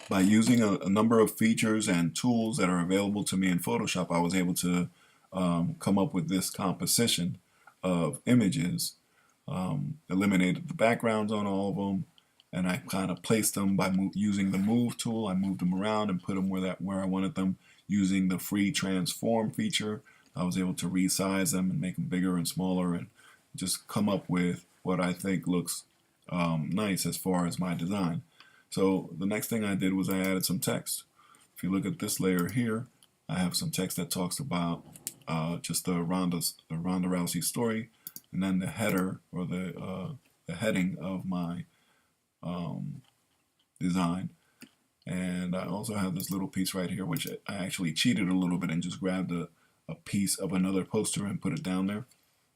By using a number of features and tools that are available to me in Photoshop, I was able to come up with this composition of images, eliminated the backgrounds on all of them, and I kind of placed them by using the move tool. I moved them around and put them where I wanted them. Using the free transform feature, I was able to resize them and make them bigger and smaller and just come up with what I think looks nice as far as my design. So the next thing I did was I added some text. If you look at this layer here, I have some text that talks about just the Ronda Rousey story, and then the header or the heading of my design. And I also have this little piece right here, which I actually cheated a little bit and just grabbed a piece of another poster and put it down there.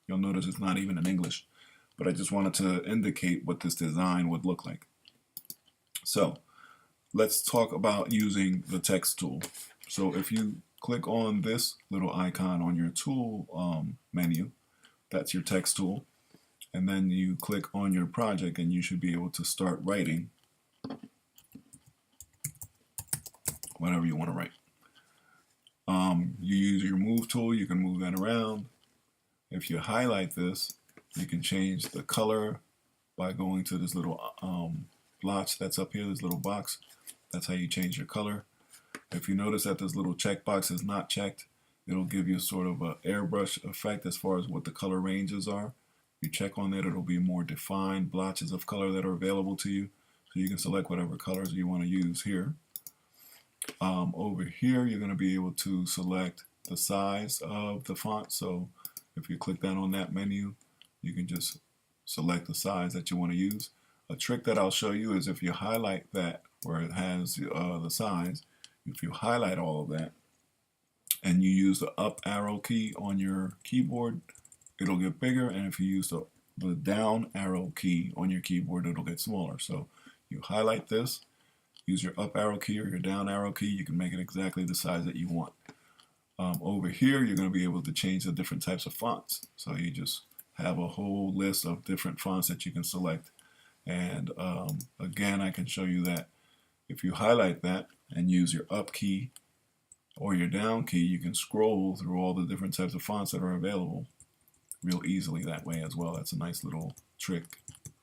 You'll notice it's not even in English, but I just wanted to indicate what this design would look like. So let's talk about using the text tool. So if you click on this little icon on your tool menu, that's your text tool, and then you click on your project and you should be able to start writing whatever you want to write. You use your move tool, you can move that around. If you highlight this, you can change the color by going to this little blotch that's up here, this little box. That's how you change your color. If you notice that this little checkbox is not checked, it'll give you sort of an airbrush effect as far as what the color ranges are. If you check on that, it'll be more defined blotches of color that are available to you. So you can select whatever colors you want to use here. Over here, you're going to be able to select the size of the font. So if you click down on that menu, you can just select the size that you want to use. A trick that I'll show you is if you highlight that where it has the size, if you highlight all of that and you use the up arrow key on your keyboard, it'll get bigger, and if you use the down arrow key on your keyboard, it'll get smaller. So you highlight this, use your up arrow key or your down arrow key, you can make it exactly the size that you want. Over here, you're going to be able to change the different types of fonts. So you just have a whole list of different fonts that you can select. And again, I can show you that if you highlight that and use your up key or your down key, you can scroll through all the different types of fonts that are available real easily that way as well. That's a nice little trick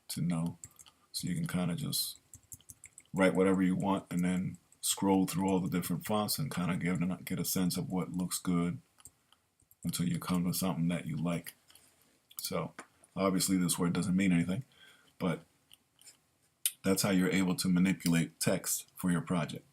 to know. So you can kind of just write whatever you want and then scroll through all the different fonts and kind of get a sense of what looks good until you come to something that you like. So obviously this word doesn't mean anything, but that's how you're able to manipulate text for your project.